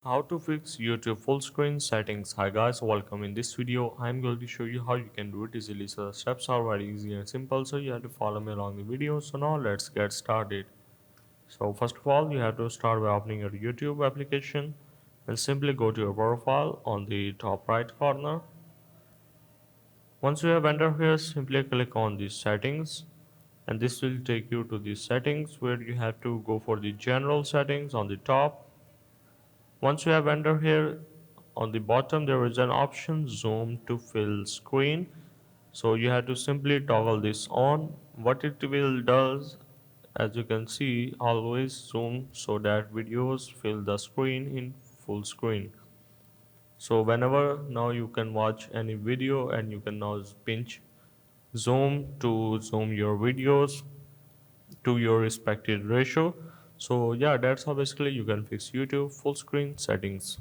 How to fix YouTube full screen settings. Hi guys, welcome. In this video I'm going to show you how you can do it easily. So the steps are very easy and simple, so you have to follow me along the video. So now let's get started. So first of all, you have to start by opening your YouTube application and simply go to your profile on the top right corner. Once you have entered here, simply click on the settings, and this will take you to the settings where you have to go for the general settings on the top. Once you have entered here, on the bottom there is an option zoom to fill screen. So you have to simply toggle this on. What it will does, as you can see, always zoom so that videos fill the screen in full screen. So whenever now you can watch any video and you can now pinch zoom to zoom your videos to your respected ratio. So yeah, that's how basically you can fix YouTube full screen settings.